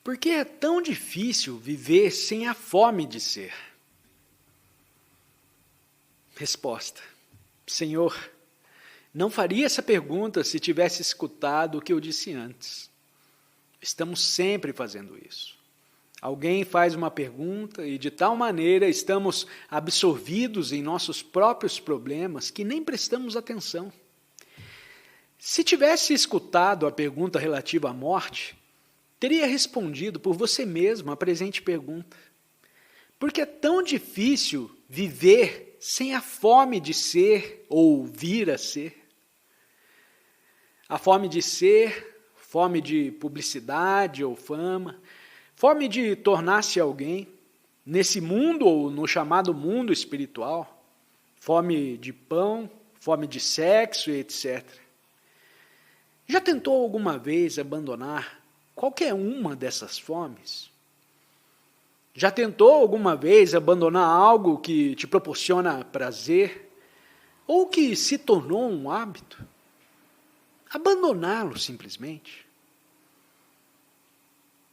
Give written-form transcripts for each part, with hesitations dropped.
Por que é tão difícil viver sem a fome de ser? Resposta: Senhor, não faria essa pergunta se tivesse escutado o que eu disse antes. Estamos sempre fazendo isso. Alguém faz uma pergunta e de tal maneira estamos absorvidos em nossos próprios problemas que nem prestamos atenção. Se tivesse escutado a pergunta relativa à morte, teria respondido por você mesmo a presente pergunta. Por que é tão difícil viver sem a fome de ser ou vir a ser? A fome de ser, fome de publicidade ou fama, fome de tornar-se alguém, nesse mundo ou no chamado mundo espiritual, fome de pão, fome de sexo e etc. Já tentou alguma vez abandonar qualquer uma dessas fomes? Já tentou alguma vez abandonar algo que te proporciona prazer ou que se tornou um hábito? Abandoná-lo simplesmente?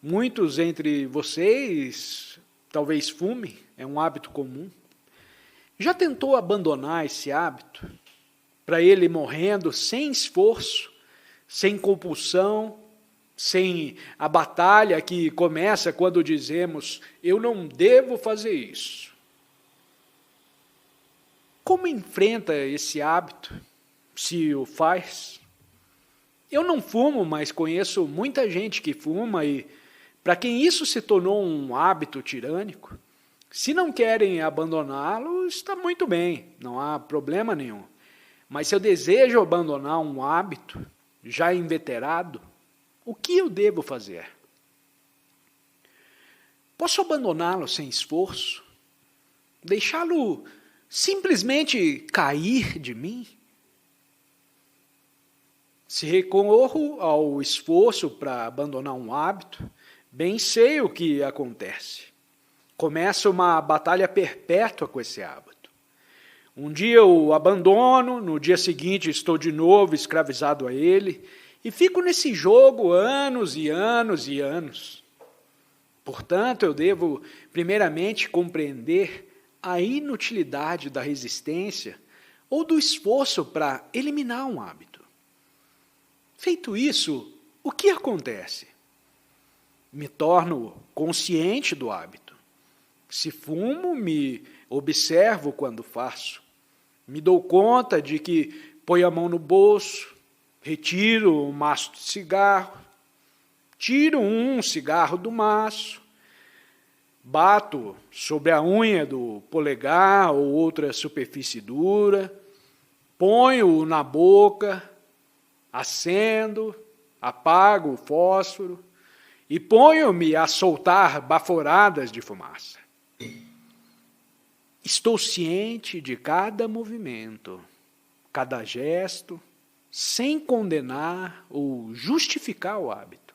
Muitos entre vocês talvez fumem, é um hábito comum. Já tentou abandonar esse hábito para ele morrendo sem esforço, sem compulsão, sem a batalha que começa quando dizemos, eu não devo fazer isso? Como enfrenta esse hábito, se o faz? Eu não fumo, mas conheço muita gente que fuma e, para quem isso se tornou um hábito tirânico, se não querem abandoná-lo, está muito bem, não há problema nenhum. Mas se eu desejo abandonar um hábito, já inveterado, o que eu devo fazer? Posso abandoná-lo sem esforço? Deixá-lo simplesmente cair de mim? Se recorro ao esforço para abandonar um hábito, bem sei o que acontece. Começa uma batalha perpétua com esse hábito. Um dia eu abandono, no dia seguinte estou de novo escravizado a ele, e fico nesse jogo anos e anos e anos. Portanto, eu devo primeiramente compreender a inutilidade da resistência ou do esforço para eliminar um hábito. Feito isso, o que acontece? Me torno consciente do hábito. Se fumo, me observo quando faço. Me dou conta de que ponho a mão no bolso, retiro um maço de cigarro, tiro um cigarro do maço, bato sobre a unha do polegar ou outra superfície dura, ponho-o na boca, acendo, apago o fósforo e ponho-me a soltar baforadas de fumaça. Estou ciente de cada movimento, cada gesto, sem condenar ou justificar o hábito,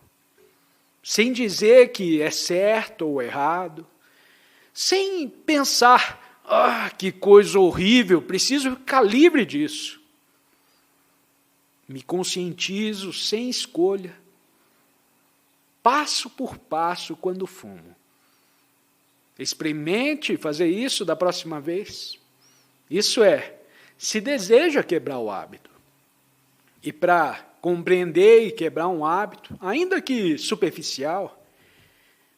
sem dizer que é certo ou errado, sem pensar, que coisa horrível, preciso ficar livre disso. Me conscientizo sem escolha, passo por passo quando fumo. Experimente fazer isso da próxima vez. Isso é, se deseja quebrar o hábito. E para compreender e quebrar um hábito, ainda que superficial,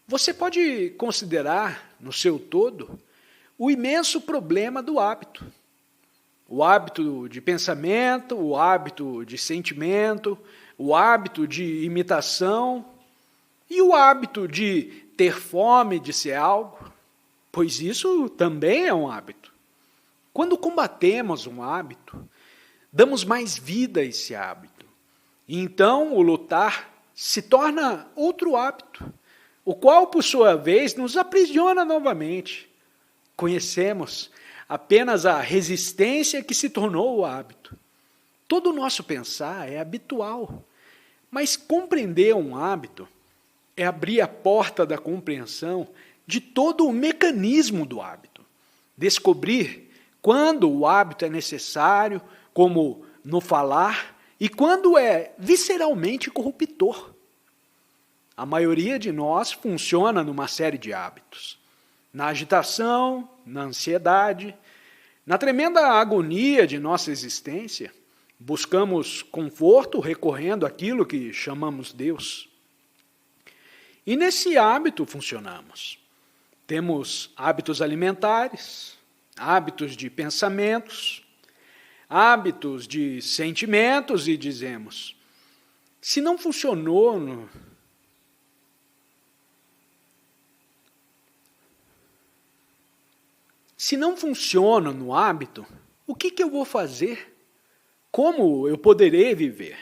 você pode considerar, no seu todo, o imenso problema do hábito. O hábito de pensamento, o hábito de sentimento, o hábito de imitação e o hábito de ter fome de ser algo, pois isso também é um hábito. Quando combatemos um hábito, damos mais vida a esse hábito. E então o lutar se torna outro hábito, o qual, por sua vez, nos aprisiona novamente. Conhecemos apenas a resistência que se tornou o hábito. Todo o nosso pensar é habitual, mas compreender um hábito é abrir a porta da compreensão de todo o mecanismo do hábito. Descobrir quando o hábito é necessário, como no falar, e quando é visceralmente corruptor. A maioria de nós funciona numa série de hábitos. Na agitação, na ansiedade, na tremenda agonia de nossa existência, buscamos conforto recorrendo àquilo que chamamos Deus. E nesse hábito funcionamos. Temos hábitos alimentares, hábitos de pensamentos, hábitos de sentimentos e dizemos, se não funcionou no hábito, o que eu vou fazer? Como eu poderei viver?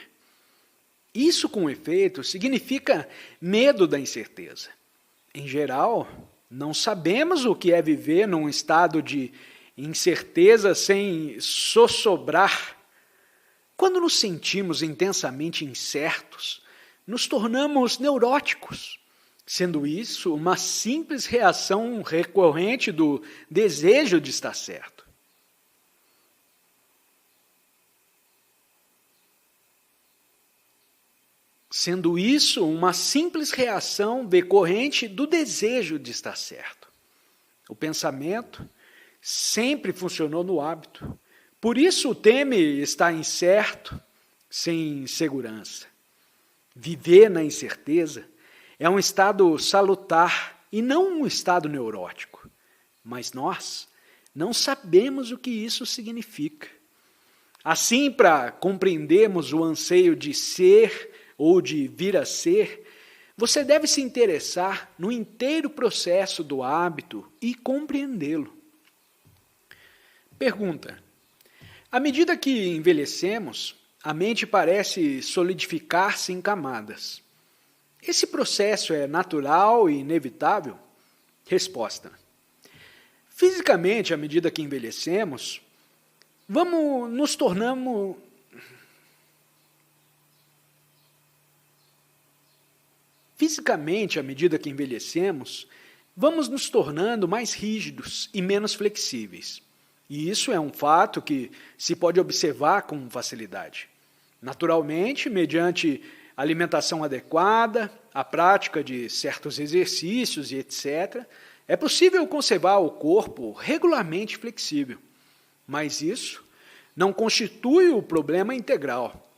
Isso, com efeito, significa medo da incerteza. Em geral, não sabemos o que é viver num estado de incerteza sem sossobrar. Quando nos sentimos intensamente incertos, nos tornamos neuróticos, sendo isso uma simples reação recorrente do desejo de estar certo. Sendo isso uma simples reação decorrente do desejo de estar certo. O pensamento sempre funcionou no hábito. Por isso teme estar incerto, sem segurança. Viver na incerteza é um estado salutar e não um estado neurótico. Mas nós não sabemos o que isso significa. Assim, para compreendermos o anseio de ser ou de vir a ser, você deve se interessar no inteiro processo do hábito e compreendê-lo. Pergunta: à medida que envelhecemos, a mente parece solidificar-se em camadas. Esse processo é natural e inevitável? Resposta: fisicamente, à medida que envelhecemos, nos tornando mais rígidos e menos flexíveis. E isso é um fato que se pode observar com facilidade. Naturalmente, mediante alimentação adequada, a prática de certos exercícios e etc., é possível conservar o corpo regularmente flexível. Mas isso não constitui o problema integral.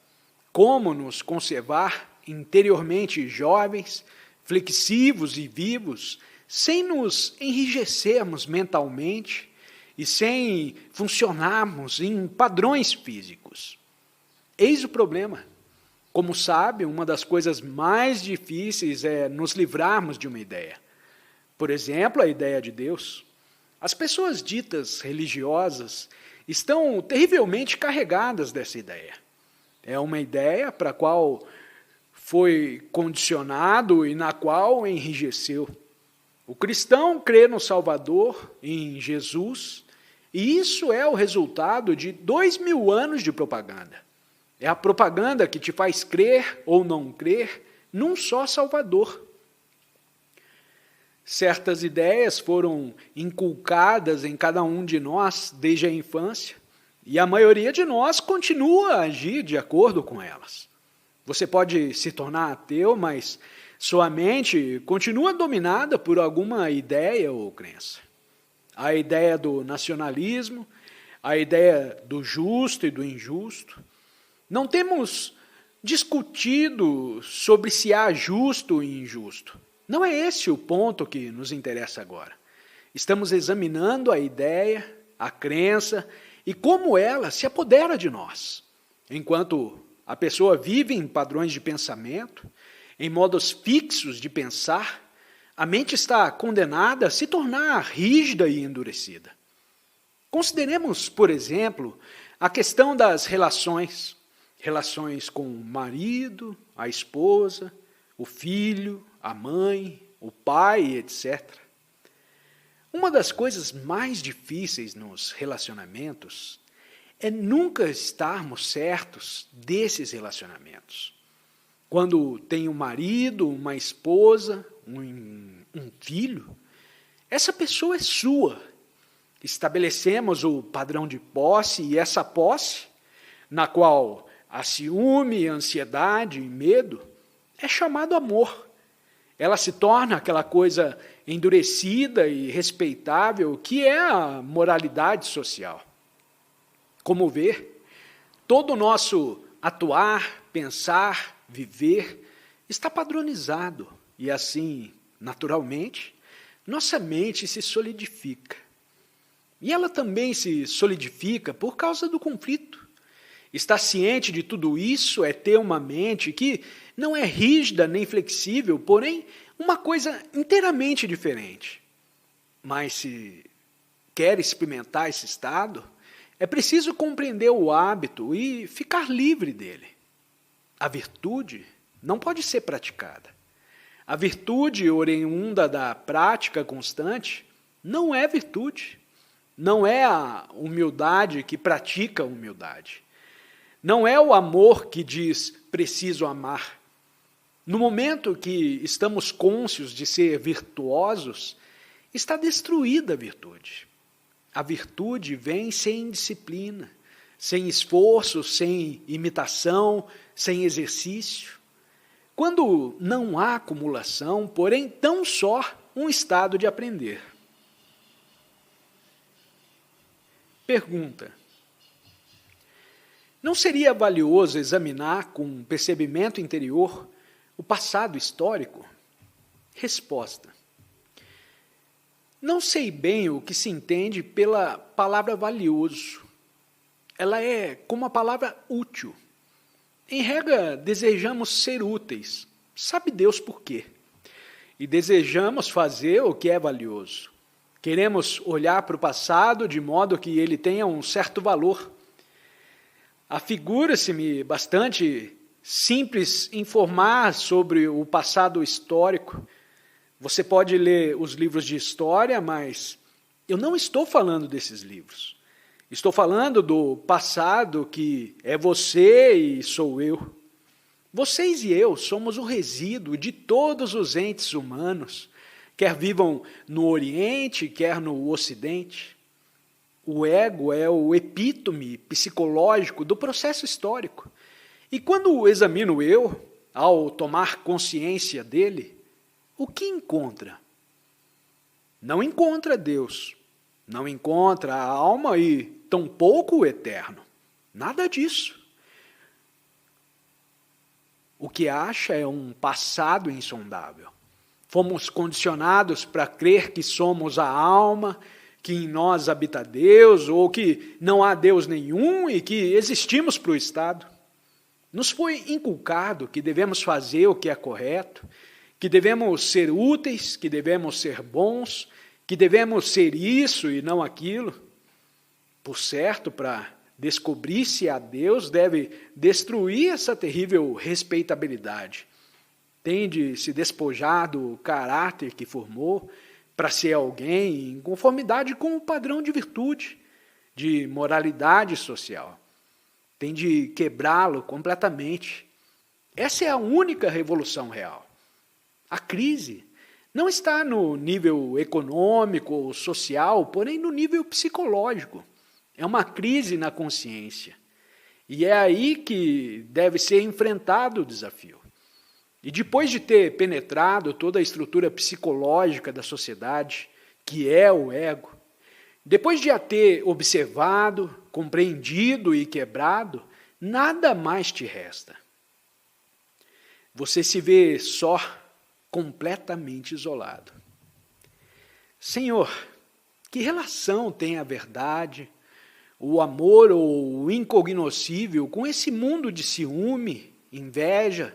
Como nos conservar interiormente jovens, flexíveis e vivos, sem nos enrijecermos mentalmente e sem funcionarmos em padrões físicos? Eis o problema. Como sabe, uma das coisas mais difíceis é nos livrarmos de uma ideia. Por exemplo, a ideia de Deus. As pessoas ditas religiosas estão terrivelmente carregadas dessa ideia. É uma ideia para a qual foi condicionado e na qual enrijeceu. O cristão crê no Salvador, em Jesus, e isso é o resultado de 2000 anos de propaganda. É a propaganda que te faz crer ou não crer num só Salvador. Certas ideias foram inculcadas em cada um de nós desde a infância, e a maioria de nós continua a agir de acordo com elas. Você pode se tornar ateu, mas sua mente continua dominada por alguma ideia ou crença. A ideia do nacionalismo, a ideia do justo e do injusto. Não temos discutido sobre se há justo e injusto. Não é esse o ponto que nos interessa agora. Estamos examinando a ideia, a crença e como ela se apodera de nós. Enquanto a pessoa vive em padrões de pensamento, em modos fixos de pensar, a mente está condenada a se tornar rígida e endurecida. Consideremos, por exemplo, a questão das relações. Relações com o marido, a esposa, o filho, a mãe, o pai, etc. Uma das coisas mais difíceis nos relacionamentos é nunca estarmos certos desses relacionamentos. Quando tem um marido, uma esposa, um filho, essa pessoa é sua. Estabelecemos o padrão de posse e essa posse, na qual há ciúme, ansiedade e medo, é chamado amor. ela se torna aquela coisa endurecida e respeitável que é a moralidade social. Como ver, todo o nosso atuar, pensar, viver está padronizado e assim, naturalmente, nossa mente se solidifica. E ela também se solidifica por causa do conflito. Estar ciente de tudo isso é ter uma mente que não é rígida nem flexível, porém uma coisa inteiramente diferente. Mas se quer experimentar esse estado, é preciso compreender o hábito e ficar livre dele. A virtude não pode ser praticada. A virtude oriunda da prática constante não é virtude. Não é a humildade que pratica a humildade. Não é o amor que diz preciso amar. No momento que estamos cônscios de ser virtuosos, está destruída a virtude. A virtude vem sem disciplina, sem esforço, sem imitação, sem exercício. Quando não há acumulação, porém tão só um estado de aprender. Pergunta: não seria valioso examinar com percebimento interior o passado histórico? Resposta: não sei bem o que se entende pela palavra valioso. Ela é como a palavra útil. Em regra, desejamos ser úteis, sabe Deus por quê? E desejamos fazer o que é valioso. Queremos olhar para o passado de modo que ele tenha um certo valor. Afigura-se-me bastante simples informar sobre o passado histórico. Você pode ler os livros de história, mas eu não estou falando desses livros. Estou falando do passado que é você e sou eu. Vocês e eu somos o resíduo de todos os entes humanos, quer vivam no Oriente, quer no Ocidente. O ego é o epítome psicológico do processo histórico. E quando examino o eu, ao tomar consciência dele, o que encontra? Não encontra Deus, não encontra a alma e tampouco o eterno. Nada disso. O que acha é um passado insondável. Fomos condicionados para crer que somos a alma, que em nós habita Deus, ou que não há Deus nenhum e que existimos para o Estado. Nos foi inculcado que devemos fazer o que é correto, que devemos ser úteis, que devemos ser bons, que devemos ser isso e não aquilo. Por certo, para descobrir se há Deus, deve destruir essa terrível respeitabilidade. Tem de se despojar do caráter que formou para ser alguém em conformidade com o padrão de virtude, de moralidade social. Tem de quebrá-lo completamente. Essa é a única revolução real. A crise não está no nível econômico ou social, porém no nível psicológico. É uma crise na consciência. E é aí que deve ser enfrentado o desafio. E depois de ter penetrado toda a estrutura psicológica da sociedade, que é o ego, depois de a ter observado, compreendido e quebrado, nada mais te resta. Você se vê só, completamente isolado. Senhor, que relação tem a verdade, o amor ou o incognoscível com esse mundo de ciúme, inveja,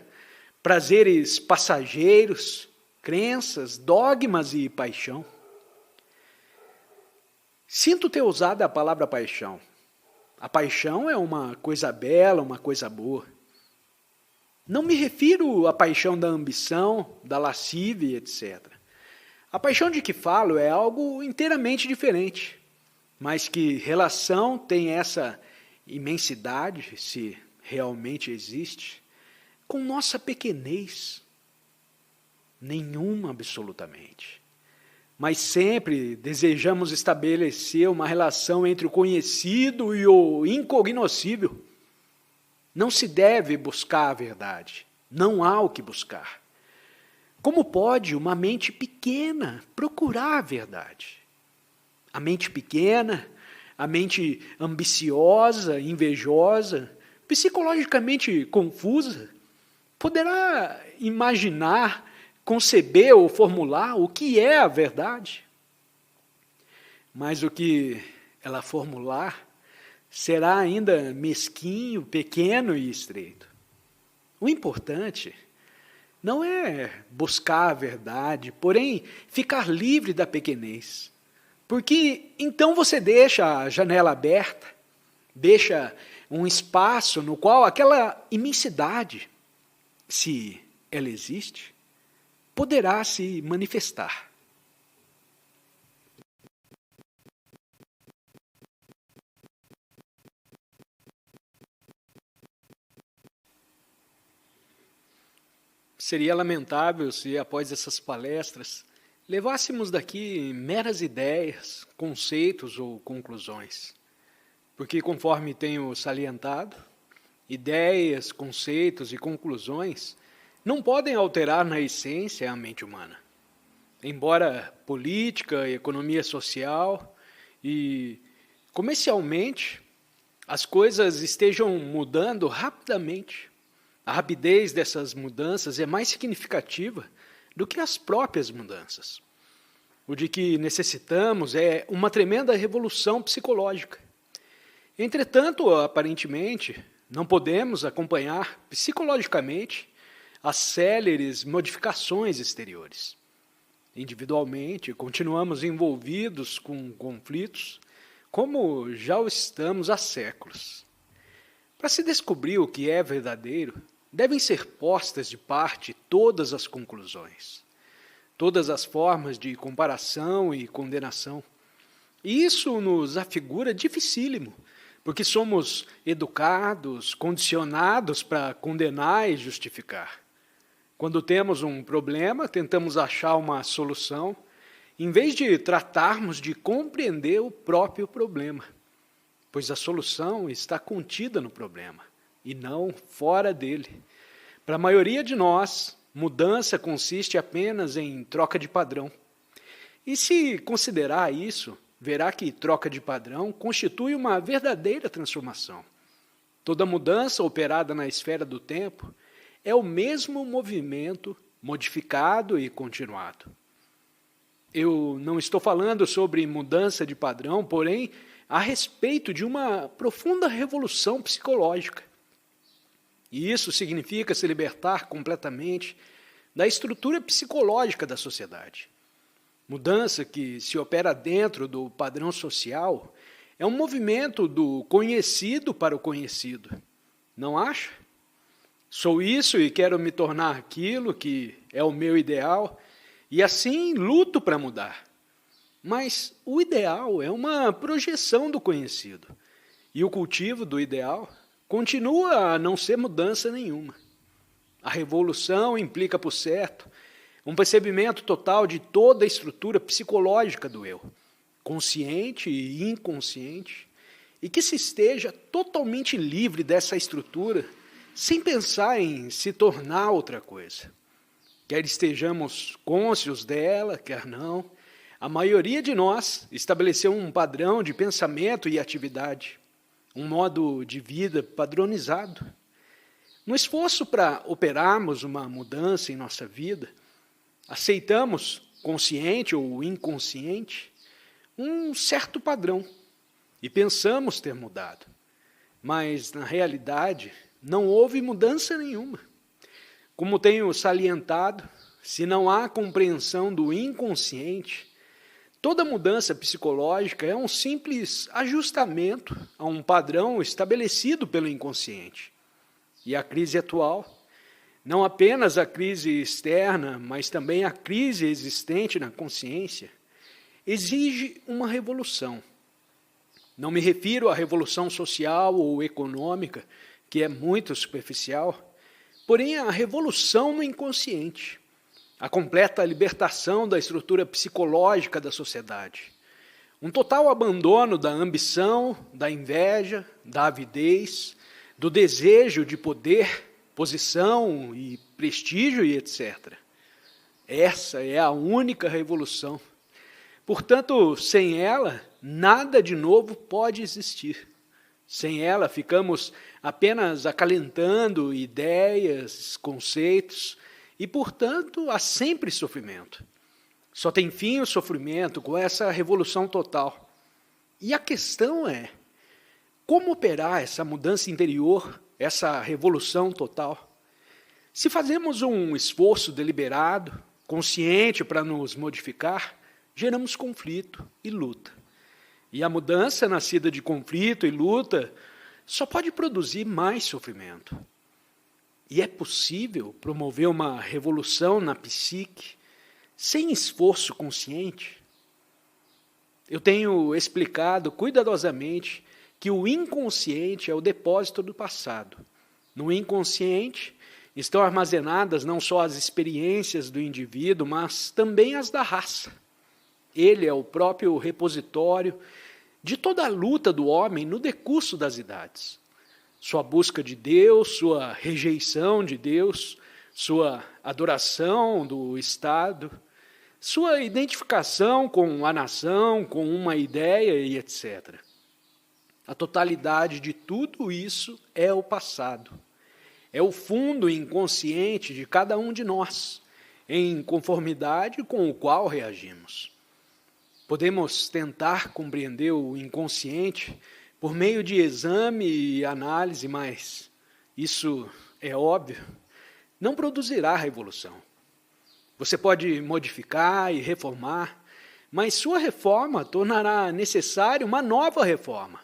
prazeres passageiros, crenças, dogmas e paixão? Sinto ter usado a palavra paixão. A paixão é uma coisa bela, uma coisa boa. Não me refiro à paixão da ambição, da lascívia, etc. A paixão de que falo é algo inteiramente diferente, mas que relação tem essa imensidade, se realmente existe, com nossa pequenez? Nenhuma, absolutamente. Mas sempre desejamos estabelecer uma relação entre o conhecido e o incognoscível. Não se deve buscar a verdade. Não há o que buscar. Como pode uma mente pequena procurar a verdade? A mente pequena, a mente ambiciosa, invejosa, psicologicamente confusa, poderá imaginar, conceber ou formular o que é a verdade? Mas o que ela formular será ainda mesquinho, pequeno e estreito. O importante não é buscar a verdade, porém ficar livre da pequenez. Porque então você deixa a janela aberta, deixa um espaço no qual aquela imensidade, se ela existe, poderá se manifestar. Seria lamentável se, após essas palestras, levássemos daqui meras ideias, conceitos ou conclusões. Porque, conforme tenho salientado, ideias, conceitos e conclusões não podem alterar na essência a mente humana. Embora política, economia social e comercialmente as coisas estejam mudando rapidamente, a rapidez dessas mudanças é mais significativa do que as próprias mudanças. O de que necessitamos é uma tremenda revolução psicológica. Entretanto, aparentemente, não podemos acompanhar psicologicamente as céleres modificações exteriores. Individualmente, continuamos envolvidos com conflitos, como já o estamos há séculos. Para se descobrir o que é verdadeiro, devem ser postas de parte todas as conclusões, todas as formas de comparação e condenação. E isso nos afigura dificílimo, porque somos educados, condicionados para condenar e justificar. Quando temos um problema, tentamos achar uma solução, em vez de tratarmos de compreender o próprio problema, pois a solução está contida no problema e não fora dele. Para a maioria de nós, mudança consiste apenas em troca de padrão. E se considerar isso, verá que troca de padrão constitui uma verdadeira transformação. Toda mudança operada na esfera do tempo é o mesmo movimento modificado e continuado. Eu não estou falando sobre mudança de padrão, porém, a respeito de uma profunda revolução psicológica. E isso significa se libertar completamente da estrutura psicológica da sociedade. Mudança que se opera dentro do padrão social é um movimento do conhecido para o conhecido. Não acha? Sou isso e quero me tornar aquilo que é o meu ideal, e assim luto para mudar. Mas o ideal é uma projeção do conhecido, e o cultivo do ideal continua a não ser mudança nenhuma. A revolução implica, por certo, um percebimento total de toda a estrutura psicológica do eu, consciente e inconsciente, e que se esteja totalmente livre dessa estrutura, sem pensar em se tornar outra coisa. Quer estejamos cônscios dela, quer não, a maioria de nós estabeleceu um padrão de pensamento e atividade, um modo de vida padronizado. No esforço para operarmos uma mudança em nossa vida, aceitamos, consciente ou inconsciente, um certo padrão e pensamos ter mudado. Mas, na realidade, não houve mudança nenhuma. Como tenho salientado, se não há compreensão do inconsciente, toda mudança psicológica é um simples ajustamento a um padrão estabelecido pelo inconsciente. E a crise atual, não apenas a crise externa, mas também a crise existente na consciência, exige uma revolução. Não me refiro à revolução social ou econômica, que é muito superficial, porém à revolução no inconsciente, a completa libertação da estrutura psicológica da sociedade, um total abandono da ambição, da inveja, da avidez, do desejo de poder, posição e prestígio e etc. Essa é a única revolução. Portanto, sem ela, nada de novo pode existir. Sem ela, ficamos apenas acalentando ideias, conceitos, e, portanto, há sempre sofrimento. Só tem fim o sofrimento com essa revolução total. E a questão é, como operar essa mudança interior, essa revolução total? Se fazemos um esforço deliberado, consciente para nos modificar, geramos conflito e luta. E a mudança nascida de conflito e luta só pode produzir mais sofrimento. E é possível promover uma revolução na psique sem esforço consciente? Eu tenho explicado cuidadosamente que o inconsciente é o depósito do passado. No inconsciente estão armazenadas não só as experiências do indivíduo, mas também as da raça. Ele é o próprio repositório de toda a luta do homem no decurso das idades. Sua busca de Deus, sua rejeição de Deus, sua adoração do Estado, sua identificação com a nação, com uma ideia e etc. A totalidade de tudo isso é o passado. É o fundo inconsciente de cada um de nós, em conformidade com o qual reagimos. Podemos tentar compreender o inconsciente por meio de exame e análise, mas isso é óbvio, não produzirá revolução. Você pode modificar e reformar, mas sua reforma tornará necessária uma nova reforma.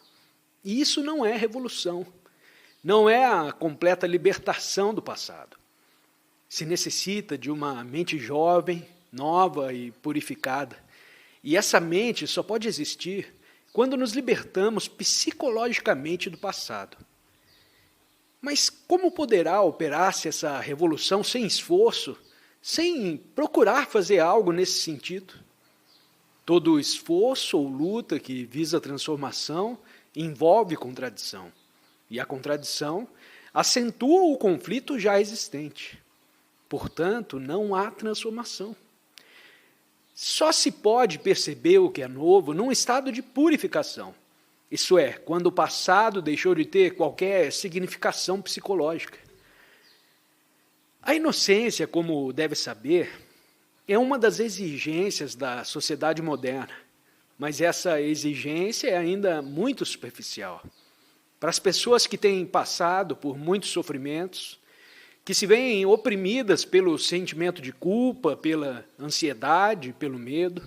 E isso não é revolução, não é a completa libertação do passado. Se necessita de uma mente jovem, nova e purificada. E essa mente só pode existir quando nos libertamos psicologicamente do passado. Mas como poderá operar-se essa revolução sem esforço, sem procurar fazer algo nesse sentido? Todo esforço ou luta que visa a transformação envolve contradição. E a contradição acentua o conflito já existente. Portanto, não há transformação. Só se pode perceber o que é novo num estado de purificação. Isso é, quando o passado deixou de ter qualquer significação psicológica. A inocência, como deve saber, é uma das exigências da sociedade moderna, mas essa exigência é ainda muito superficial. Para as pessoas que têm passado por muitos sofrimentos, que se veem oprimidas pelo sentimento de culpa, pela ansiedade, pelo medo,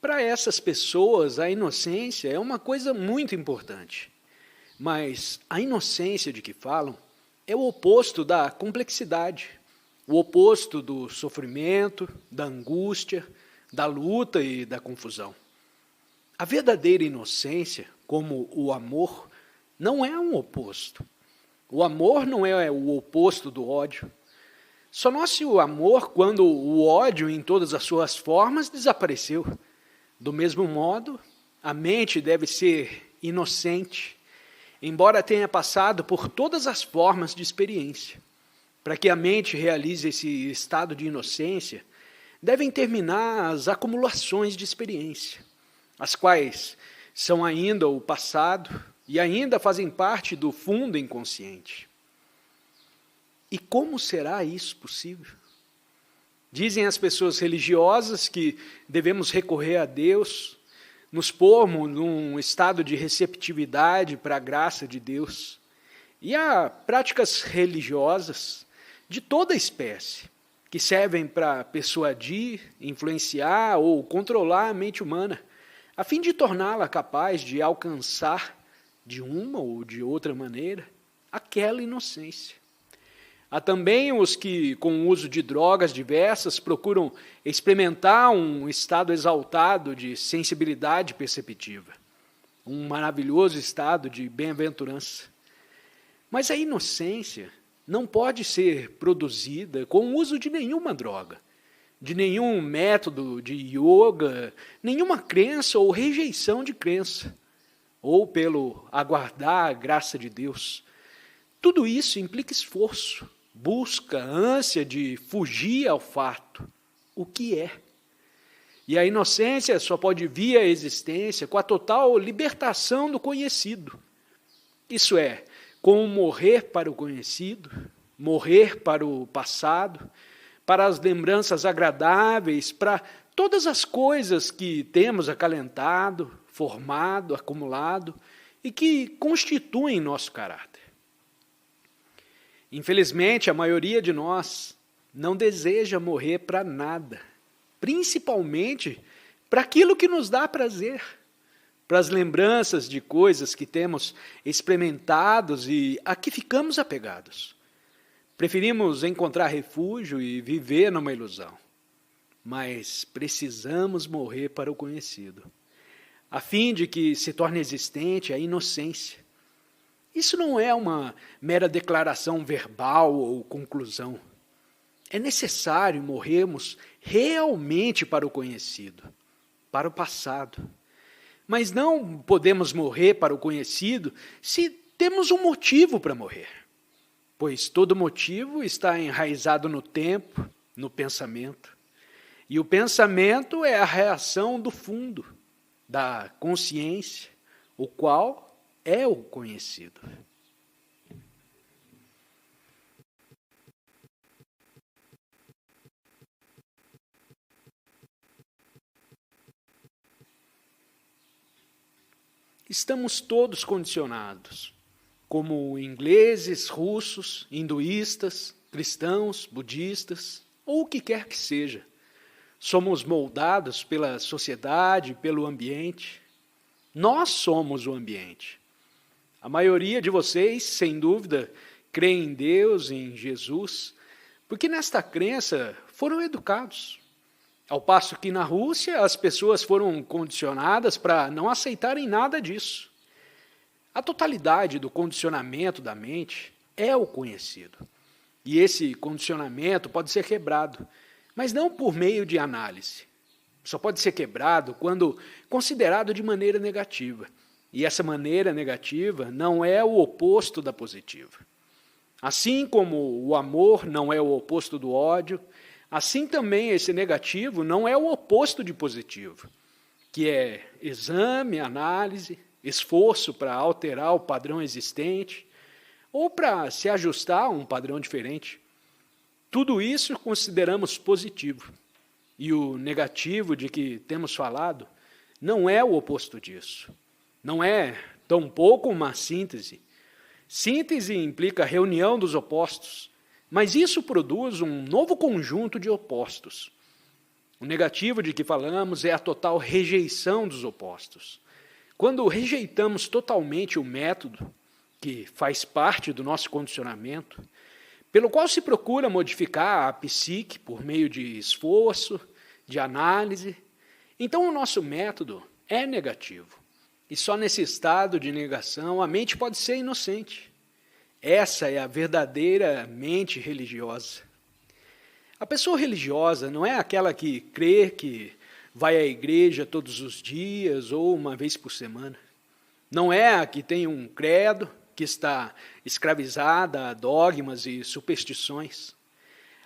para essas pessoas a inocência é uma coisa muito importante. Mas a inocência de que falam é o oposto da complexidade, o oposto do sofrimento, da angústia, da luta e da confusão. A verdadeira inocência, como o amor, não é um oposto. O amor não é o oposto do ódio. Só nasce o amor quando o ódio, em todas as suas formas, desapareceu. Do mesmo modo, a mente deve ser inocente, embora tenha passado por todas as formas de experiência. Para que a mente realize esse estado de inocência, devem terminar as acumulações de experiência, as quais são ainda o passado e ainda fazem parte do fundo inconsciente. E como será isso possível? Dizem as pessoas religiosas que devemos recorrer a Deus, nos pormos num estado de receptividade para a graça de Deus. E há práticas religiosas de toda espécie, que servem para persuadir, influenciar ou controlar a mente humana, a fim de torná-la capaz de alcançar, de uma ou de outra maneira, aquela inocência. Há também os que, com o uso de drogas diversas, procuram experimentar um estado exaltado de sensibilidade perceptiva, um maravilhoso estado de bem-aventurança. Mas a inocência não pode ser produzida com o uso de nenhuma droga, de nenhum método de yoga, nenhuma crença ou rejeição de crença, ou pelo aguardar a graça de Deus. Tudo isso implica esforço, busca, ânsia de fugir ao fato, o que é. E a inocência só pode vir à existência com a total libertação do conhecido. Isso é, com morrer para o conhecido, morrer para o passado, para as lembranças agradáveis, para todas as coisas que temos acalentado, formado, acumulado e que constituem nosso caráter. Infelizmente, a maioria de nós não deseja morrer para nada, principalmente para aquilo que nos dá prazer, para as lembranças de coisas que temos experimentados e a que ficamos apegados. Preferimos encontrar refúgio e viver numa ilusão, mas precisamos morrer para o conhecido, a fim de que se torne existente a inocência. Isso não é uma mera declaração verbal ou conclusão. É necessário morrermos realmente para o conhecido, para o passado. Mas não podemos morrer para o conhecido se temos um motivo para morrer, pois todo motivo está enraizado no tempo, no pensamento. E o pensamento é a reação do fundo, da consciência, o qual é o conhecido. Estamos todos condicionados, como ingleses, russos, hinduístas, cristãos, budistas, ou o que quer que seja. Somos moldados pela sociedade, pelo ambiente. Nós somos o ambiente. A maioria de vocês, sem dúvida, crê em Deus, em Jesus, porque nesta crença foram educados. Ao passo que na Rússia as pessoas foram condicionadas para não aceitarem nada disso. A totalidade do condicionamento da mente é o conhecido. E esse condicionamento pode ser quebrado, mas não por meio de análise. Só pode ser quebrado quando considerado de maneira negativa. E essa maneira negativa não é o oposto da positiva. Assim como o amor não é o oposto do ódio, assim também esse negativo não é o oposto de positivo, que é exame, análise, esforço para alterar o padrão existente ou para se ajustar a um padrão diferente. Tudo isso consideramos positivo. E o negativo de que temos falado não é o oposto disso. Não é tampouco uma síntese. Síntese implica reunião dos opostos, mas isso produz um novo conjunto de opostos. O negativo de que falamos é a total rejeição dos opostos. Quando rejeitamos totalmente o método, que faz parte do nosso condicionamento, pelo qual se procura modificar a psique por meio de esforço, de análise, então o nosso método é negativo. E só nesse estado de negação a mente pode ser inocente. Essa é a verdadeira mente religiosa. A pessoa religiosa não é aquela que crê que vai à igreja todos os dias ou uma vez por semana. Não é a que tem um credo, que está escravizada a dogmas e superstições.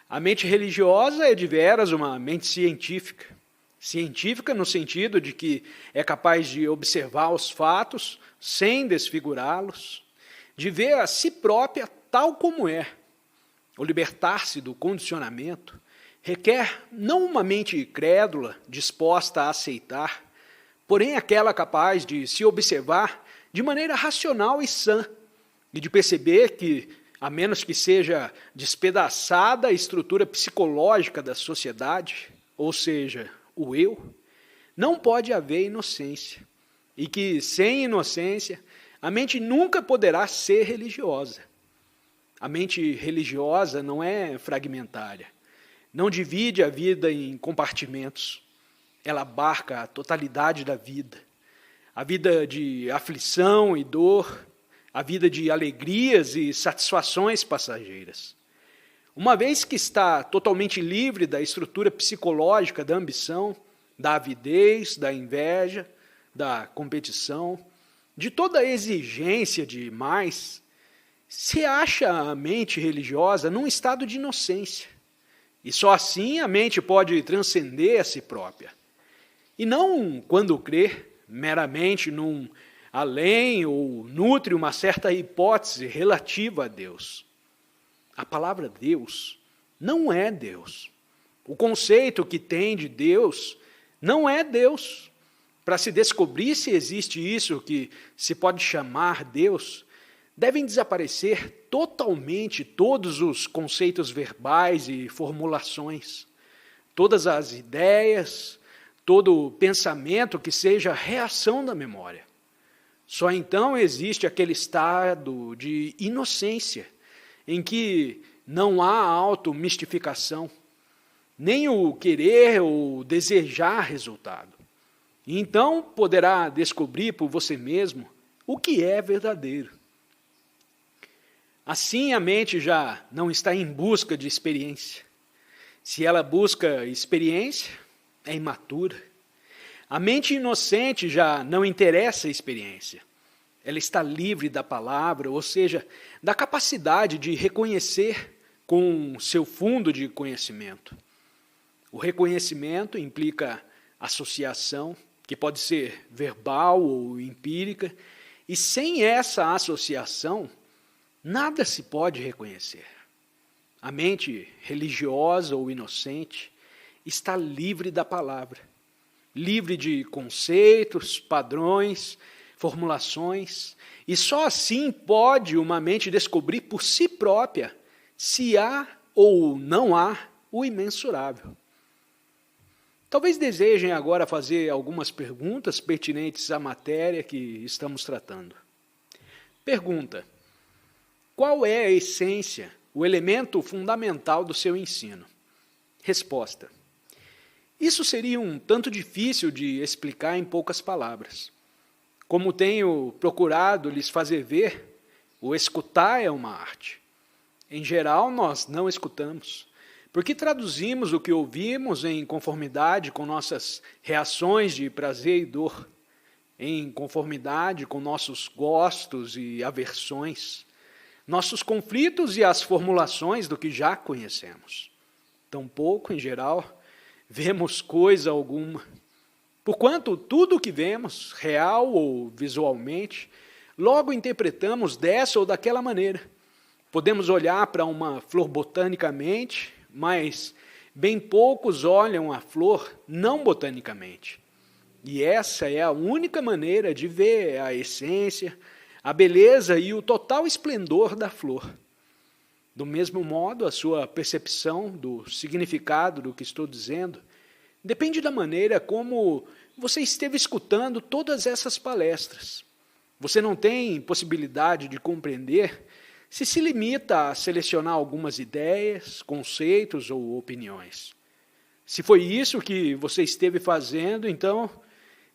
A mente religiosa é de veras uma mente científica. Científica no sentido de que é capaz de observar os fatos sem desfigurá-los, de ver a si própria tal como é. O libertar-se do condicionamento requer não uma mente crédula, disposta a aceitar, porém aquela capaz de se observar de maneira racional e sã, e de perceber que, a menos que seja despedaçada a estrutura psicológica da sociedade, ou seja, o eu, não pode haver inocência, e que, sem inocência, a mente nunca poderá ser religiosa. A mente religiosa não é fragmentária, não divide a vida em compartimentos, ela abarca a totalidade da vida, a vida de aflição e dor, a vida de alegrias e satisfações passageiras. Uma vez que está totalmente livre da estrutura psicológica da ambição, da avidez, da inveja, da competição, de toda a exigência de mais, se acha a mente religiosa num estado de inocência. E só assim a mente pode transcender a si própria. E não quando crê meramente num além ou nutre uma certa hipótese relativa a Deus. A palavra Deus não é Deus. O conceito que tem de Deus não é Deus. Para se descobrir se existe isso que se pode chamar Deus, devem desaparecer totalmente todos os conceitos verbais e formulações, todas as ideias, todo pensamento que seja reação da memória. Só então existe aquele estado de inocência, em que não há automistificação, nem o querer ou desejar resultado. E então poderá descobrir por você mesmo o que é verdadeiro. Assim a mente já não está em busca de experiência. Se ela busca experiência, é imatura. A mente inocente já não interessa a experiência. Ela está livre da palavra, ou seja, da capacidade de reconhecer com seu fundo de conhecimento. O reconhecimento implica associação, que pode ser verbal ou empírica, e sem essa associação, nada se pode reconhecer. A mente religiosa ou inocente está livre da palavra, livre de conceitos, padrões, formulações, e só assim pode uma mente descobrir por si própria se há ou não há o imensurável. Talvez desejem agora fazer algumas perguntas pertinentes à matéria que estamos tratando. Pergunta: qual é a essência, o elemento fundamental do seu ensino? Resposta: isso seria um tanto difícil de explicar em poucas palavras. Como tenho procurado lhes fazer ver, o escutar é uma arte. Em geral, nós não escutamos, porque traduzimos o que ouvimos em conformidade com nossas reações de prazer e dor, em conformidade com nossos gostos e aversões, nossos conflitos e as formulações do que já conhecemos. Tampouco, em geral, vemos coisa alguma. Porquanto tudo o que vemos, real ou visualmente, logo interpretamos dessa ou daquela maneira. Podemos olhar para uma flor botanicamente, mas bem poucos olham a flor não botanicamente. E essa é a única maneira de ver a essência, a beleza e o total esplendor da flor. Do mesmo modo, a sua percepção do significado do que estou dizendo depende da maneira como você esteve escutando todas essas palestras. Você não tem possibilidade de compreender se limita a selecionar algumas ideias, conceitos ou opiniões. Se foi isso que você esteve fazendo, então,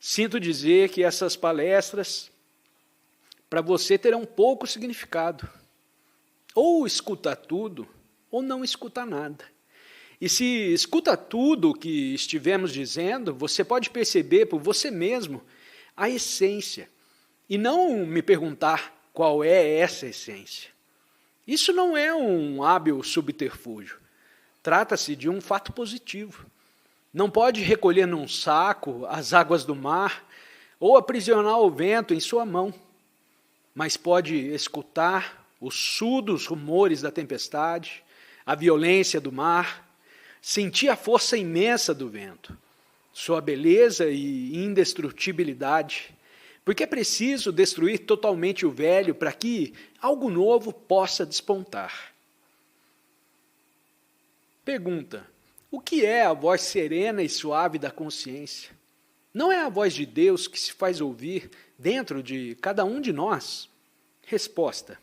sinto dizer que essas palestras, para você, terão pouco significado. Ou escuta tudo, ou não escuta nada. E se escuta tudo o que estivemos dizendo, você pode perceber por você mesmo a essência, e não me perguntar qual é essa essência. Isso não é um hábil subterfúgio. Trata-se de um fato positivo. Não pode recolher num saco as águas do mar ou aprisionar o vento em sua mão, mas pode escutar os surdos rumores da tempestade, a violência do mar, sentir a força imensa do vento, sua beleza e indestrutibilidade, porque é preciso destruir totalmente o velho para que algo novo possa despontar. Pergunta: o que é a voz serena e suave da consciência? Não é a voz de Deus que se faz ouvir dentro de cada um de nós? Resposta: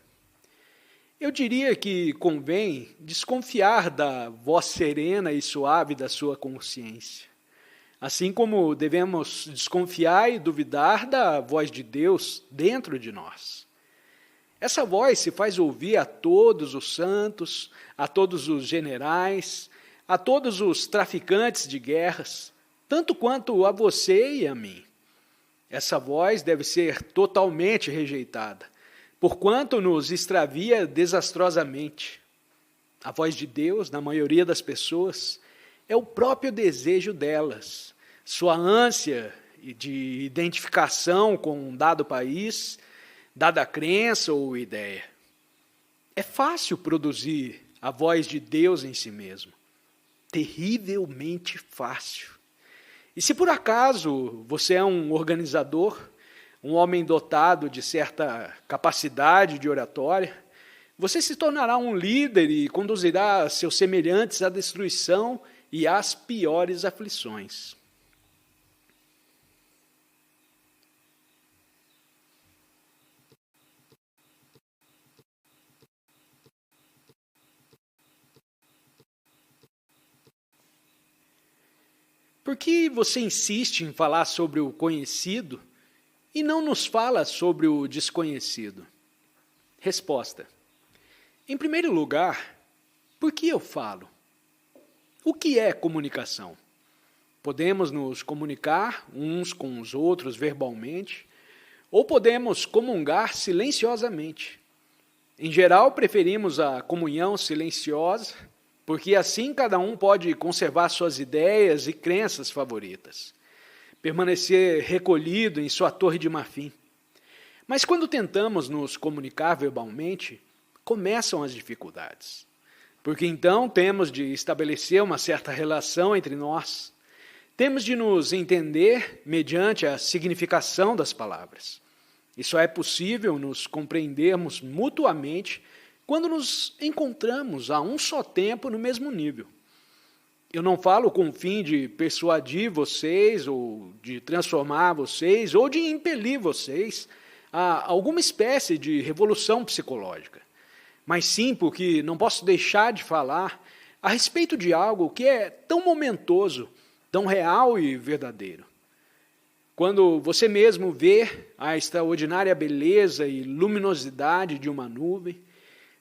eu diria que convém desconfiar da voz serena e suave da sua consciência. Assim como devemos desconfiar e duvidar da voz de Deus dentro de nós. Essa voz se faz ouvir a todos os santos, a todos os generais, a todos os traficantes de guerras, tanto quanto a você e a mim. Essa voz deve ser totalmente rejeitada, porquanto nos extravia desastrosamente. A voz de Deus, na maioria das pessoas, é o próprio desejo delas, sua ânsia de identificação com um dado país, dada crença ou ideia. É fácil produzir a voz de Deus em si mesmo. Terrivelmente fácil. E se por acaso você é um organizador, um homem dotado de certa capacidade de oratória, você se tornará um líder e conduzirá seus semelhantes à destruição e às piores aflições. Por que você insiste em falar sobre o conhecido e não nos fala sobre o desconhecido? Resposta. Em primeiro lugar, por que eu falo? O que é comunicação? Podemos nos comunicar uns com os outros verbalmente, ou podemos comungar silenciosamente. Em geral, preferimos a comunhão silenciosa, porque assim cada um pode conservar suas ideias e crenças favoritas, permanecer recolhido em sua torre de marfim. Mas quando tentamos nos comunicar verbalmente, começam as dificuldades, porque então temos de estabelecer uma certa relação entre nós, temos de nos entender mediante a significação das palavras. E só é possível nos compreendermos mutuamente quando nos encontramos a um só tempo no mesmo nível. Eu não falo com o fim de persuadir vocês, ou de transformar vocês, ou de impelir vocês a alguma espécie de revolução psicológica, mas sim porque não posso deixar de falar a respeito de algo que é tão momentoso, tão real e verdadeiro. Quando você mesmo vê a extraordinária beleza e luminosidade de uma nuvem,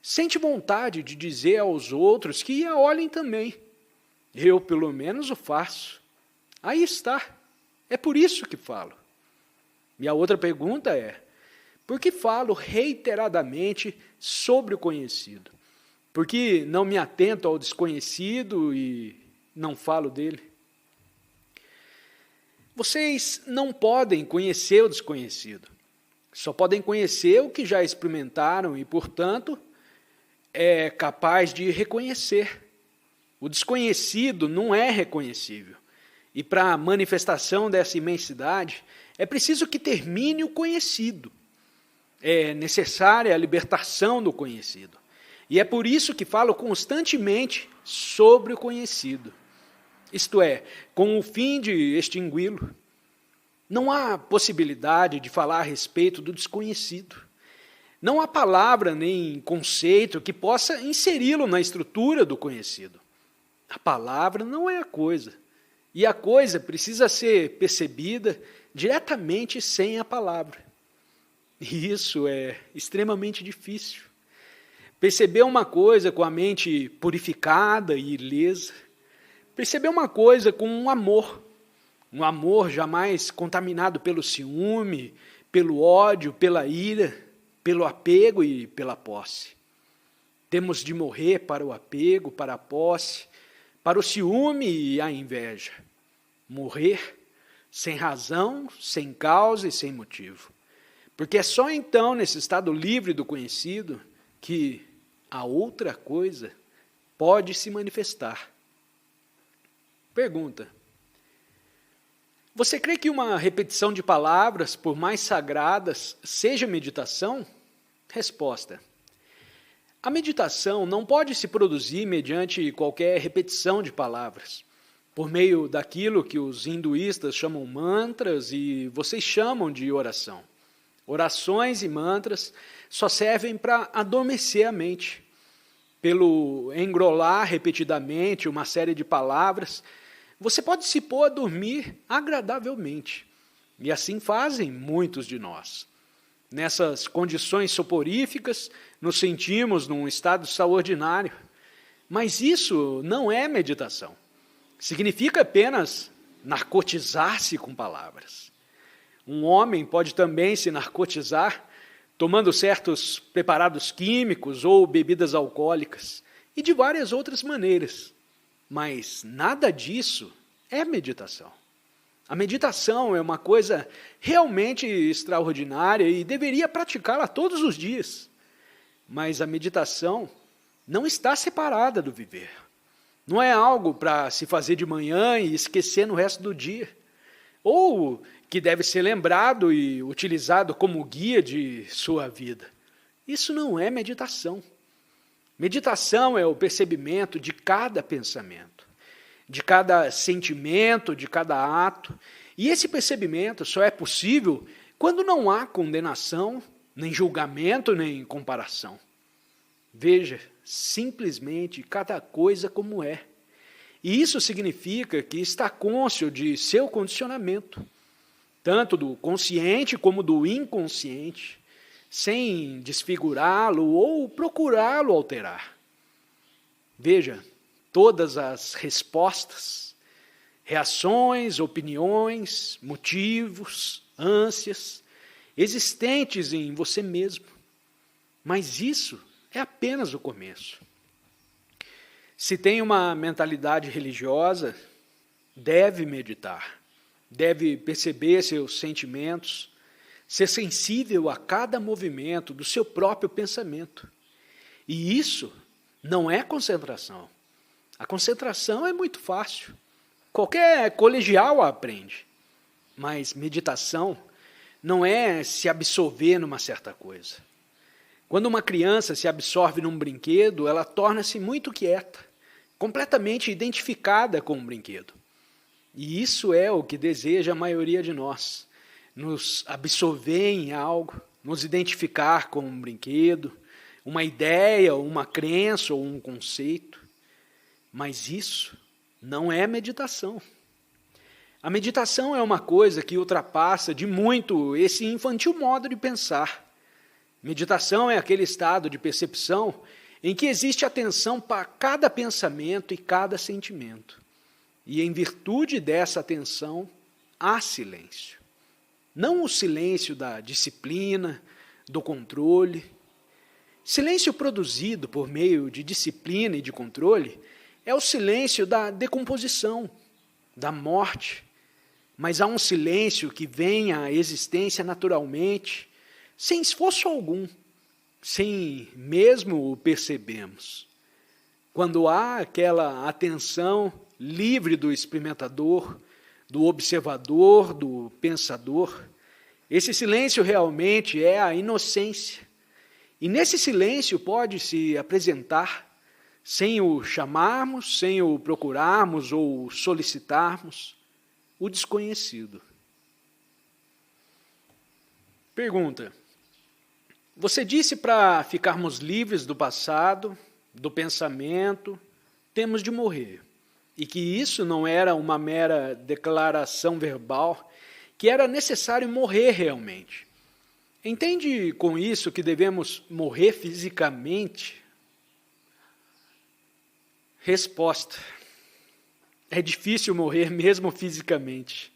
sente vontade de dizer aos outros que a olhem também. Eu, pelo menos, o faço. Aí está. É por isso que falo. E a outra pergunta é: por que falo reiteradamente sobre o conhecido? Por que não me atento ao desconhecido e não falo dele? Vocês não podem conhecer o desconhecido. Só podem conhecer o que já experimentaram e, portanto, é capaz de reconhecer. O desconhecido não é reconhecível. E para a manifestação dessa imensidade, é preciso que termine o conhecido. É necessária a libertação do conhecido. E é por isso que falo constantemente sobre o conhecido. Isto é, com o fim de extingui-lo. Não há possibilidade de falar a respeito do desconhecido. Não há palavra nem conceito que possa inseri-lo na estrutura do conhecido. A palavra não é a coisa. E a coisa precisa ser percebida diretamente sem a palavra. E isso é extremamente difícil. Perceber uma coisa com a mente purificada e ilesa. Perceber uma coisa com um amor jamais contaminado pelo ciúme, pelo ódio, pela ira, pelo apego e pela posse. Temos de morrer para o apego, para a posse, para o ciúme e a inveja. Morrer sem razão, sem causa e sem motivo. Porque é só então, nesse estado livre do conhecido, que a outra coisa pode se manifestar. Pergunta: você crê que uma repetição de palavras, por mais sagradas, seja meditação? Resposta: a meditação não pode se produzir mediante qualquer repetição de palavras, por meio daquilo que os hinduístas chamam mantras e vocês chamam de oração. Orações e mantras só servem para adormecer a mente. Pelo engrolar repetidamente uma série de palavras, você pode se pôr a dormir agradavelmente. E assim fazem muitos de nós. Nessas condições soporíficas, nos sentimos num estado extraordinário. Mas isso não é meditação. Significa apenas narcotizar-se com palavras. Um homem pode também se narcotizar tomando certos preparados químicos ou bebidas alcoólicas, e de várias outras maneiras. Mas nada disso é meditação. A meditação é uma coisa realmente extraordinária e deveria praticá-la todos os dias. Mas a meditação não está separada do viver. Não é algo para se fazer de manhã e esquecer no resto do dia. Ou que deve ser lembrado e utilizado como guia de sua vida. Isso não é meditação. Meditação é o percebimento de cada pensamento, de cada sentimento, de cada ato. E esse percebimento só é possível quando não há condenação, nem julgamento, nem comparação. Veja simplesmente cada coisa como é. E isso significa que está cônscio de seu condicionamento, tanto do consciente como do inconsciente, sem desfigurá-lo ou procurá-lo alterar. Veja, todas as respostas, reações, opiniões, motivos, ânsias, existentes em você mesmo. Mas isso é apenas o começo. Se tem uma mentalidade religiosa, deve meditar, deve perceber seus sentimentos, ser sensível a cada movimento do seu próprio pensamento. E isso não é concentração. A concentração é muito fácil. Qualquer colegial a aprende. Mas meditação não é se absorver numa certa coisa. Quando uma criança se absorve num brinquedo, ela torna-se muito quieta, completamente identificada com o brinquedo. E isso é o que deseja a maioria de nós. Nos absorver em algo, nos identificar com um brinquedo, uma ideia, uma crença ou um conceito. Mas isso não é meditação. A meditação é uma coisa que ultrapassa de muito esse infantil modo de pensar. Meditação é aquele estado de percepção em que existe atenção para cada pensamento e cada sentimento. E em virtude dessa atenção, há silêncio. Não o silêncio da disciplina, do controle. Silêncio produzido por meio de disciplina e de controle é o silêncio da decomposição, da morte. Mas há um silêncio que vem à existência naturalmente, sem esforço algum, sem mesmo o percebemos. Quando há aquela atenção livre do experimentador, do observador, do pensador, esse silêncio realmente é a inocência. E nesse silêncio pode se apresentar, sem o chamarmos, sem o procurarmos ou solicitarmos, o desconhecido. Pergunta: você disse para ficarmos livres do passado, do pensamento, temos de morrer. E que isso não era uma mera declaração verbal, que era necessário morrer realmente. Entende com isso que devemos morrer fisicamente? Resposta: é difícil morrer mesmo fisicamente,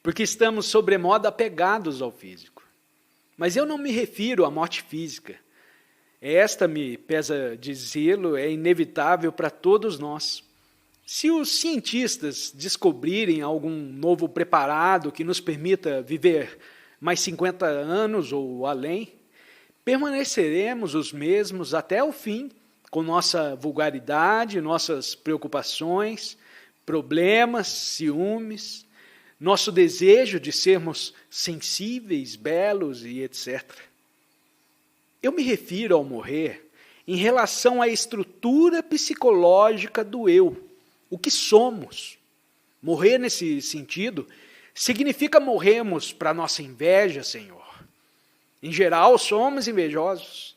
porque estamos sobremodo apegados ao físico. Mas eu não me refiro à morte física. Esta, me pesa dizê-lo, é inevitável para todos nós. Se os cientistas descobrirem algum novo preparado que nos permita viver mais 50 anos ou além, permaneceremos os mesmos até o fim, com nossa vulgaridade, nossas preocupações, problemas, ciúmes, nosso desejo de sermos sensíveis, belos e etc. Eu me refiro ao morrer em relação à estrutura psicológica do eu, o que somos. Morrer nesse sentido significa morrermos para a nossa inveja, Senhor. Em geral, somos invejosos.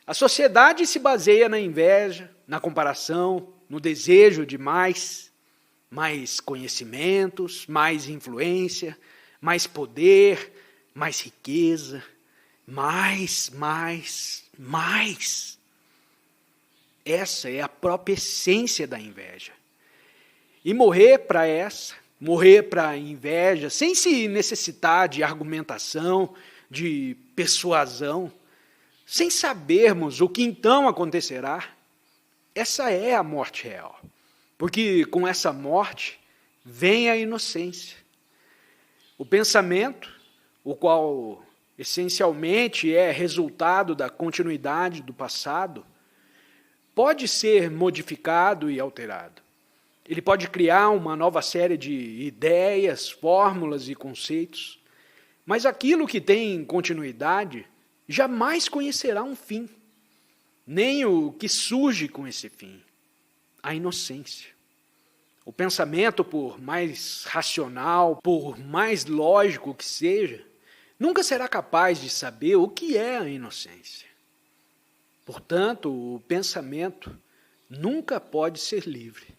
A sociedade se baseia na inveja, na comparação, no desejo de mais conhecimentos, mais influência, mais poder, mais riqueza, mais. Essa é a própria essência da inveja. E morrer para a inveja, sem se necessitar de argumentação, de persuasão, sem sabermos o que então acontecerá. Essa é a morte real, porque com essa morte vem a inocência. O pensamento, o qual essencialmente é resultado da continuidade do passado, pode ser modificado e alterado. Ele pode criar uma nova série de ideias, fórmulas e conceitos, mas aquilo que tem continuidade jamais conhecerá um fim, nem o que surge com esse fim, a inocência. O pensamento, por mais racional, por mais lógico que seja, nunca será capaz de saber o que é a inocência. Portanto, o pensamento nunca pode ser livre.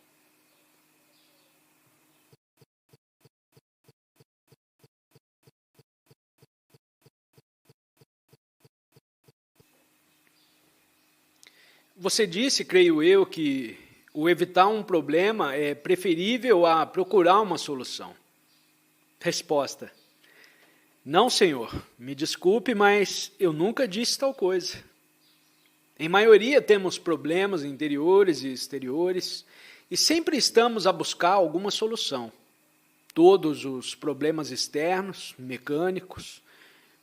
Você disse, creio eu, que o evitar um problema é preferível a procurar uma solução. Resposta: não, senhor, me desculpe, mas eu nunca disse tal coisa. Em maioria temos problemas interiores e exteriores e sempre estamos a buscar alguma solução. Todos os problemas externos, mecânicos,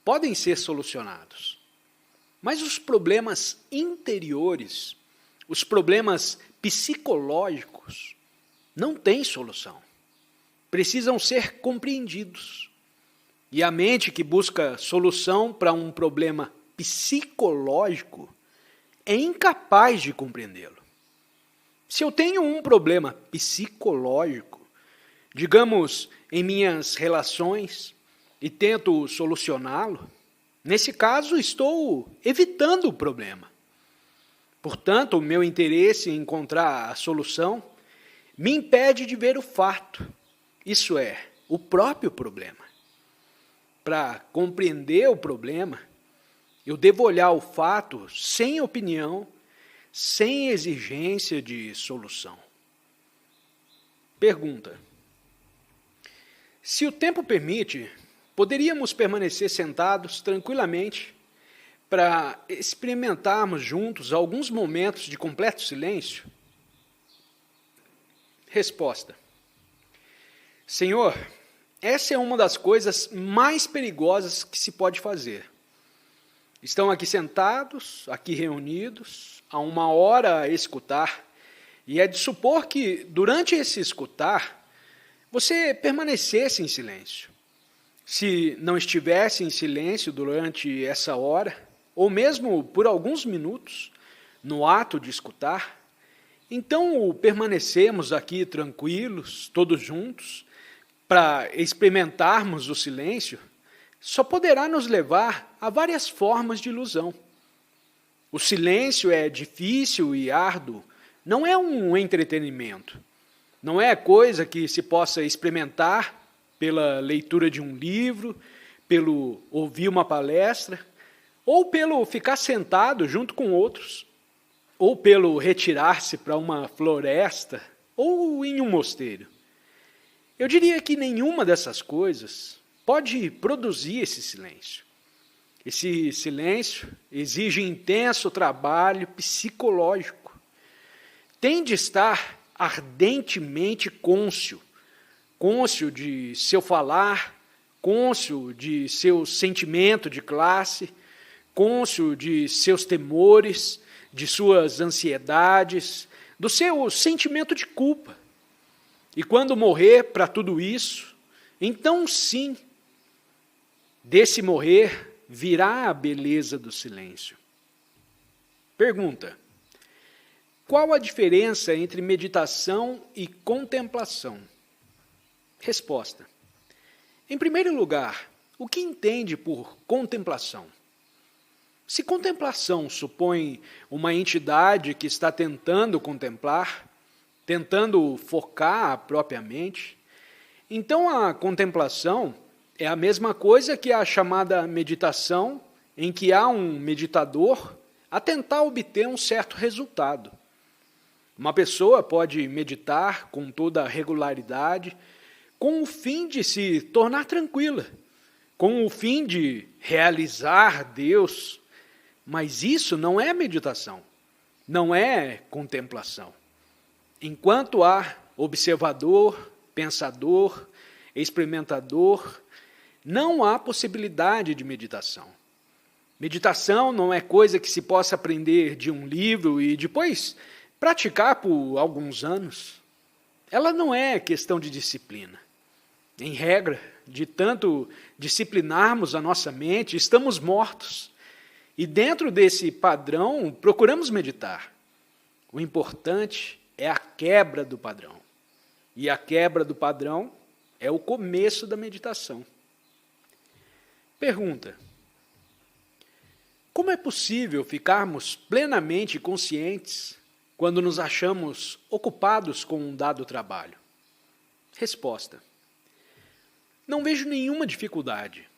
podem ser solucionados. Mas os problemas interiores, os problemas psicológicos, não têm solução. Precisam ser compreendidos. E a mente que busca solução para um problema psicológico é incapaz de compreendê-lo. Se eu tenho um problema psicológico, digamos, em minhas relações, e tento solucioná-lo, nesse caso estou evitando o problema. Portanto, o meu interesse em encontrar a solução me impede de ver o fato, isso é, o próprio problema. Para compreender o problema, eu devo olhar o fato sem opinião, sem exigência de solução. Pergunta: se o tempo permite, poderíamos permanecer sentados tranquilamente para experimentarmos juntos alguns momentos de completo silêncio? Resposta: Senhor, essa é uma das coisas mais perigosas que se pode fazer. Estão aqui sentados, aqui reunidos, há uma hora a escutar, e é de supor que, durante esse escutar, você permanecesse em silêncio. Se não estivesse em silêncio durante essa hora, ou mesmo por alguns minutos, no ato de escutar, então permanecemos aqui tranquilos, todos juntos, para experimentarmos o silêncio, só poderá nos levar a várias formas de ilusão. O silêncio é difícil e árduo, não é um entretenimento, não é coisa que se possa experimentar pela leitura de um livro, pelo ouvir uma palestra, ou pelo ficar sentado junto com outros, ou pelo retirar-se para uma floresta, ou em um mosteiro. Eu diria que nenhuma dessas coisas pode produzir esse silêncio. Esse silêncio exige intenso trabalho psicológico. Tem de estar ardentemente cônscio de seu falar, cônscio de seu sentimento de classe, cônscio de seus temores, de suas ansiedades, do seu sentimento de culpa. E quando morrer para tudo isso, então sim, desse morrer virá a beleza do silêncio. Pergunta: qual a diferença entre meditação e contemplação? Resposta: em primeiro lugar, o que entende por contemplação? Se contemplação supõe uma entidade que está tentando contemplar, tentando focar a própria mente, então a contemplação é a mesma coisa que a chamada meditação, em que há um meditador a tentar obter um certo resultado. Uma pessoa pode meditar com toda a regularidade, com o fim de se tornar tranquila, com o fim de realizar Deus, mas isso não é meditação, não é contemplação. Enquanto há observador, pensador, experimentador, não há possibilidade de meditação. Meditação não é coisa que se possa aprender de um livro e depois praticar por alguns anos. Ela não é questão de disciplina. Em regra, de tanto disciplinarmos a nossa mente, estamos mortos. E dentro desse padrão, procuramos meditar. O importante é a quebra do padrão. E a quebra do padrão é o começo da meditação. Pergunta: como é possível ficarmos plenamente conscientes quando nos achamos ocupados com um dado trabalho? Resposta: não vejo nenhuma dificuldade.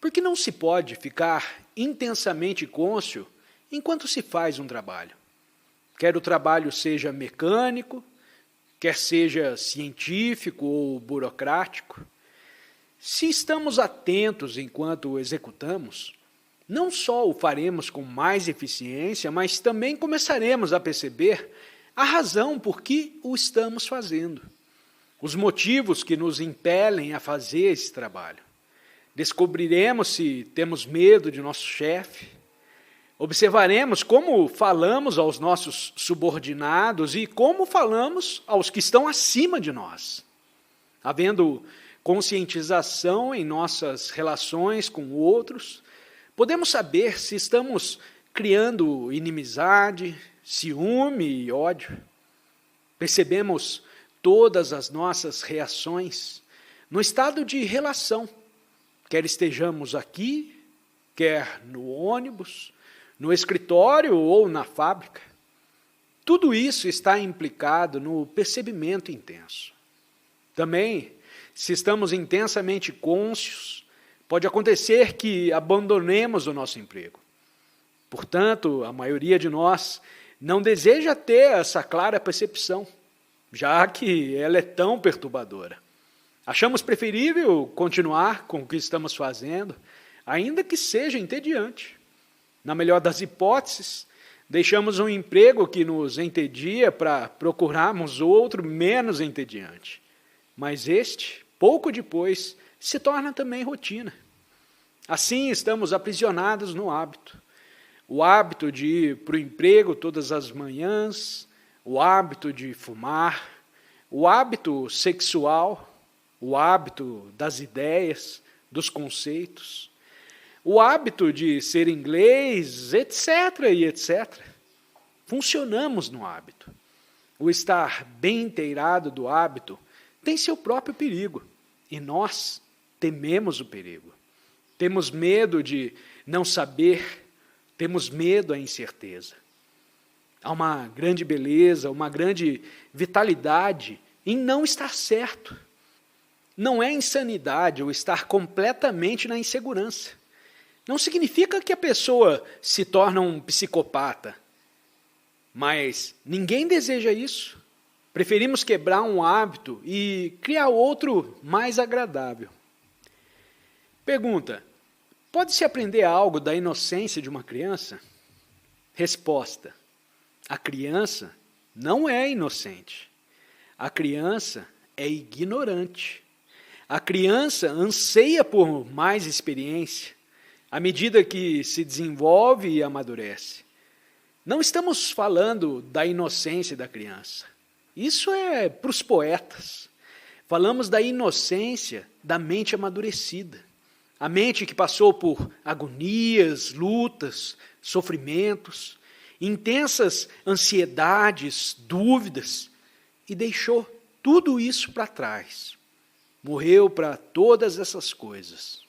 Porque não se pode ficar intensamente cônscio enquanto se faz um trabalho. Quer o trabalho seja mecânico, quer seja científico ou burocrático. Se estamos atentos enquanto o executamos, não só o faremos com mais eficiência, mas também começaremos a perceber a razão por que o estamos fazendo, os motivos que nos impelem a fazer esse trabalho. Descobriremos se temos medo de nosso chefe, observaremos como falamos aos nossos subordinados e como falamos aos que estão acima de nós. Havendo conscientização em nossas relações com outros, podemos saber se estamos criando inimizade, ciúme e ódio. Percebemos todas as nossas reações no estado de relação, quer estejamos aqui, quer no ônibus, no escritório ou na fábrica. Tudo isso está implicado no percebimento intenso. Também, se estamos intensamente cônscios, pode acontecer que abandonemos o nosso emprego. Portanto, a maioria de nós não deseja ter essa clara percepção, já que ela é tão perturbadora. Achamos preferível continuar com o que estamos fazendo, ainda que seja entediante. Na melhor das hipóteses, deixamos um emprego que nos entedia para procurarmos outro menos entediante. Mas este, pouco depois, se torna também rotina. Assim, estamos aprisionados no hábito. O hábito de ir para o emprego todas as manhãs, o hábito de fumar, o hábito sexual, o hábito das ideias, dos conceitos, o hábito de ser inglês, etc. e etc. Funcionamos no hábito. O estar bem inteirado do hábito tem seu próprio perigo, e nós tememos o perigo. Temos medo de não saber, temos medo da incerteza. Há uma grande beleza, uma grande vitalidade em não estar certo. Não é insanidade o estar completamente na insegurança. Não significa que a pessoa se torna um psicopata. Mas ninguém deseja isso. Preferimos quebrar um hábito e criar outro mais agradável. Pergunta: pode-se aprender algo da inocência de uma criança? Resposta: a criança não é inocente. A criança é ignorante. A criança anseia por mais experiência, à medida que se desenvolve e amadurece. Não estamos falando da inocência da criança. Isso é para os poetas. Falamos da inocência da mente amadurecida. A mente que passou por agonias, lutas, sofrimentos, intensas ansiedades, dúvidas, e deixou tudo isso para trás. Morreu para todas essas coisas.